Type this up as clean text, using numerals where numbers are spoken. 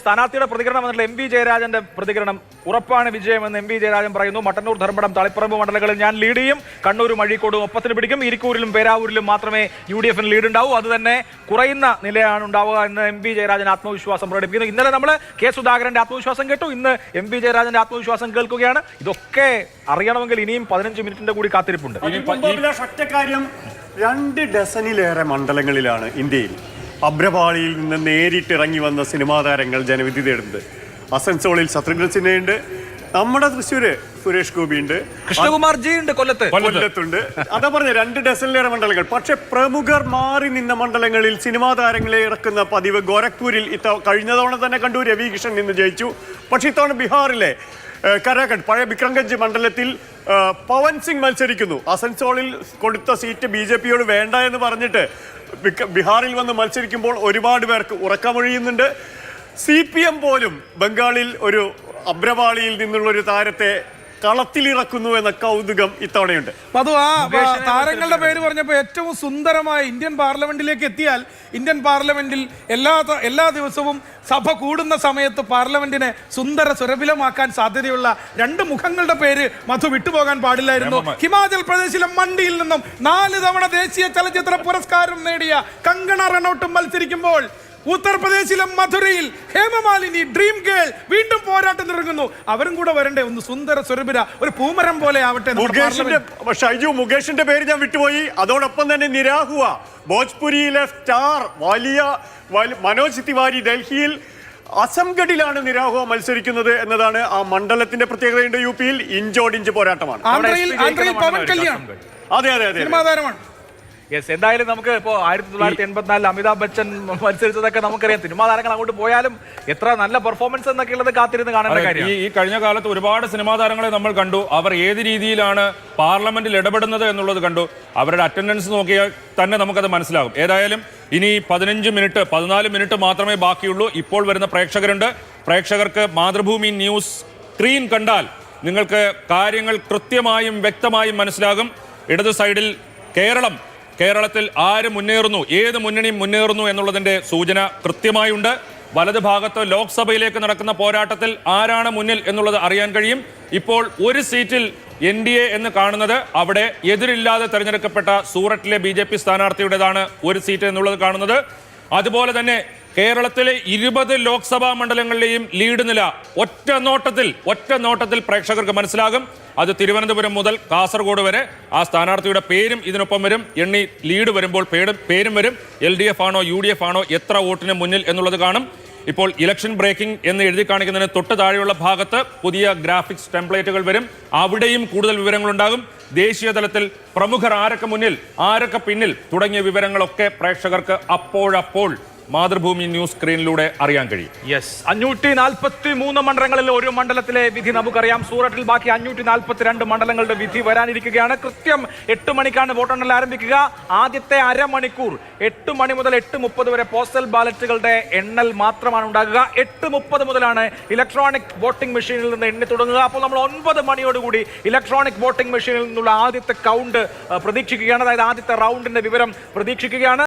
സ്ഥാനാർത്ഥിയുടെ പ്രതികരണം വന്നിട്ടുള്ള എം വി ജയരാജന്റെ പ്രതികരണം. ഉറപ്പാണ് വിജയമെന്ന് എം വി ജയരാജൻ പറയുന്നു. മട്ടന്നൂർ, ധർമ്മടം, തളിപ്പറമ്പ് മണ്ഡലങ്ങളിൽ ഞാൻ ലീഡ് ചെയ്യും. കണ്ണൂരും അഴീക്കോടും ഒപ്പത്തിന് പിടിക്കും. ഇരിക്കൂരിലും പേരാവൂരിലും മാത്രമേ UDF-ന് ലീഡ് ഉണ്ടാവൂ. അത് തന്നെ കുറയുന്ന നിലയാണ് ഉണ്ടാവുക എന്ന് എം വി ജയരാജൻ ആത്മവിശ്വാസം പ്രകടിപ്പിക്കുന്നു. ഇന്നലെ നമ്മൾ കെ സുധാകരന്റെ ആത്മവിശ്വാസം കേട്ടു. ഇന്ന് എം വി ജയരാജന്റെ ആത്മവിശ്വാസം കേൾക്കുകയാണ്. ഇതൊക്കെ അറിയണമെങ്കിൽ ഇനിയും 15 മിനിറ്റിന്റെ കൂടി കാത്തിരിപ്പുണ്ട്. കാര്യം 2 ഡസനിലേറെ മണ്ഡലങ്ങളിലാണ് ഇന്ത്യയിൽ അഭ്രപാളിയിൽ നിന്ന് നേരിട്ടിറങ്ങി വന്ന സിനിമാ താരങ്ങൾ ജനവിധി തേടുന്നത്. അസൻസോളിൽ ശത്രുഘ്ന സിൻഹയുണ്ട്, നമ്മുടെ തൃശ്ശൂര് സുരേഷ് ഗോപിയുണ്ട്, കൃഷ്ണകുമാർജി ഉണ്ട്, കൊല്ലത്തുണ്ട്. അതാ പറഞ്ഞ 2 ഡസനിലേറെ മണ്ഡലങ്ങൾ. പക്ഷെ പ്രമുഖർ മാറി നിന്ന മണ്ഡലങ്ങളിൽ സിനിമാ താരങ്ങളെ ഇറക്കുന്ന പതിവ് ഗോരഖ്പൂരിൽ കഴിഞ്ഞ തവണ തന്നെ കണ്ടു. രവി കിഷൻ നിന്ന് ജയിച്ചു. പക്ഷെ ഇത്തവണ ബീഹാറിലെ കരാഖണ്ഡ് പഴയ ബിക്രംഗഞ്ച് മണ്ഡലത്തിൽ പവൻ സിംഗ് മത്സരിക്കുന്നു. അസൻസോളിൽ കൊടുത്ത സീറ്റ് BJP-യോട് വേണ്ട എന്ന് പറഞ്ഞിട്ട് ബീഹാറിൽ വന്ന് മത്സരിക്കുമ്പോൾ ഒരുപാട് പേർക്ക് ഉറക്കമൊഴിയുന്നുണ്ട്. CPM പോലും ബംഗാളിൽ ഒരു അഭ്രപാളിയിൽ നിന്നുള്ള ഒരു താരത്തെ കളത്തിലിറക്കുന്നു എന്ന കൗതുകം ഇത്തവണയുണ്ട്. അത് ആ താരങ്ങളുടെ പേര് പറഞ്ഞപ്പോൾ ഏറ്റവും സുന്ദരമായ ഇന്ത്യൻ പാർലമെന്റിലേക്ക് എത്തിയാൽ ഇന്ത്യൻ പാർലമെന്റിൽ എല്ലാ ദിവസവും സഭ കൂടുന്ന സമയത്ത് പാർലമെന്റിനെ സുന്ദര സുരഭിലമാക്കാൻ സാധ്യതയുള്ള 2 മുഖങ്ങളുടെ പേര് മധു വിട്ടുപോകാൻ പാടില്ലായിരുന്നു. ഹിമാചൽ പ്രദേശിലെ മണ്ഡിയിൽ നിന്നും 4 തവണ ദേശീയ ചലച്ചിത്ര പുരസ്കാരം നേടിയ കങ്കണ റണൌട്ടും മത്സരിക്കുമ്പോൾ ഉത്തർപ്രദേശിലെ മധുരയിൽ ഹേമമാലിനി ഡ്രീം ഗേൾ വീണ്ടും പോരാട്ടം ഇറങ്ങുന്നു. അവരും കൂടെ വരണ്ടേ? ഒന്ന് സുന്ദര സുരഭിര, ഒരു പൂമരം പോലെ ആവട്ടെ. മുകേഷിന്റെ പേര് ഞാൻ വിട്ടുപോയി. അതോടൊപ്പം തന്നെ നിരാഹുവ ഭോജ്പുരിയിലെ സ്റ്റാർ വലിയ മനോജ് തിവാരി ഡൽഹിയിൽ അസംഗഡിലാണ് നിരാഹുവ മത്സരിക്കുന്നത് എന്നതാണ് ആ മണ്ഡലത്തിന്റെ പ്രത്യേകതയുണ്ട്. UP-യിൽ ഇഞ്ചോടിഞ്ച് പോരാട്ടമാണ്. അതെ അതെ അതെ സിനിമാതാരമാണ്. യെസ്, എന്തായാലും നമുക്ക് ഇപ്പോൾ 1984 അമിതാഭ് ബച്ചൻ മത്സരിച്ചതൊക്കെ നമുക്കറിയാം. സിനിമാ താരങ്ങൾ അങ്ങോട്ട് പോയാലും എത്ര നല്ല പെർഫോമൻസ് എന്നൊക്കെ ഉള്ളത് കാത്തിരുന്ന് കാണേണ്ട കാര്യം. ഈ കഴിഞ്ഞ കാലത്ത് ഒരുപാട് സിനിമാ താരങ്ങളെ നമ്മൾ കണ്ടു. അവർ ഏത് രീതിയിലാണ് പാർലമെന്റിൽ ഇടപെടുന്നത് എന്നുള്ളത് കണ്ടു. അവരുടെ അറ്റൻഡൻസ് നോക്കിയാൽ തന്നെ നമുക്കത് മനസ്സിലാകും. ഏതായാലും ഇനി 14 മിനിറ്റ് മാത്രമേ ബാക്കിയുള്ളൂ. ഇപ്പോൾ വരുന്ന പ്രേക്ഷകരുണ്ട്. പ്രേക്ഷകർക്ക് മാതൃഭൂമി ന്യൂസ് സ്ക്രീൻ കണ്ടാൽ നിങ്ങൾക്ക് കാര്യങ്ങൾ കൃത്യമായും വ്യക്തമായും മനസ്സിലാകും. ഇടതു സൈഡിൽ കേരളത്തിൽ ആര് മുന്നേറുന്നു, ഏത് മുന്നണിയും മുന്നേറുന്നു എന്നുള്ളതിൻ്റെ സൂചന കൃത്യമായുണ്ട്. വലത് ഭാഗത്ത് ലോക്സഭയിലേക്ക് നടക്കുന്ന പോരാട്ടത്തിൽ ആരാണ് മുന്നിൽ എന്നുള്ളത് അറിയാൻ കഴിയും. ഇപ്പോൾ ഒരു സീറ്റിൽ NDA എന്ന് കാണുന്നത് അവിടെ എതിരില്ലാതെ തെരഞ്ഞെടുക്കപ്പെട്ട സൂററ്റിലെ BJP സ്ഥാനാർത്ഥിയുടേതാണ് ഒരു സീറ്റ് എന്നുള്ളത് കാണുന്നത്. അതുപോലെ തന്നെ കേരളത്തിലെ 20 ലോക്സഭാ മണ്ഡലങ്ങളിലെയും ലീഡ് നില ഒറ്റ നോട്ടത്തിൽ പ്രേക്ഷകർക്ക് മനസ്സിലാകും. അത് തിരുവനന്തപുരം മുതൽ കാസർഗോഡ് വരെ ആ സ്ഥാനാർത്ഥിയുടെ പേരും ഇതിനൊപ്പം വരും. എണ്ണി ലീഡ് വരുമ്പോൾ പേരും വരും. LDF ആണോ UDF ആണോ, എത്ര വോട്ടിന് മുന്നിൽ എന്നുള്ളത് കാണും. ഇപ്പോൾ ഇലക്ഷൻ ബ്രേക്കിംഗ് എന്ന് എഴുതി കാണിക്കുന്നതിന് തൊട്ട് താഴെയുള്ള ഭാഗത്ത് പുതിയ ഗ്രാഫിക്സ് ടെംപ്ലേറ്റുകൾ വരും. അവിടെയും കൂടുതൽ വിവരങ്ങളുണ്ടാകും. ദേശീയ തലത്തിൽ പ്രമുഖർ ആരൊക്കെ മുന്നിൽ, ആരൊക്കെ പിന്നിൽ തുടങ്ങിയ വിവരങ്ങളൊക്കെ പ്രേക്ഷകർക്ക് അപ്പോഴപ്പോൾ മാതൃഭൂമി ന്യൂസ് സ്ക്രീനിലൂടെ അറിയാൻ കഴിയും. യെസ്, 543 മണ്ഡലങ്ങളിൽ ഒരു മണ്ഡലത്തിലെ വിധി നമുക്കറിയാം. സൂററ്റിൽ ബാക്കി 542 മണ്ഡലങ്ങളുടെ വിധി വരാനിരിക്കുകയാണ്. കൃത്യം 8 മണിക്കാണ് വോട്ടെണ്ണൽ ആരംഭിക്കുക. ആദ്യത്തെ അരമണിക്കൂർ 8 മണി മുതൽ 8:30 വരെ പോസ്റ്റൽ ബാലറ്റുകളുടെ എണ്ണൽ മാത്രമാണ് ഉണ്ടാകുക. 8:30 മുതലാണ് ഇലക്ട്രോണിക് വോട്ടിംഗ് മെഷീനിൽ നിന്ന് എണ്ണി തുടങ്ങുക. അപ്പോൾ നമ്മൾ 9 മണിയോടുകൂടി ഇലക്ട്രോണിക് വോട്ടിംഗ് മെഷീനിൽ നിന്നുള്ള ആദ്യത്തെ കൗണ്ട് പ്രതീക്ഷിക്കുകയാണ്. അതായത് ആദ്യത്തെ റൗണ്ടിന്റെ വിവരം പ്രതീക്ഷിക്കുകയാണ്.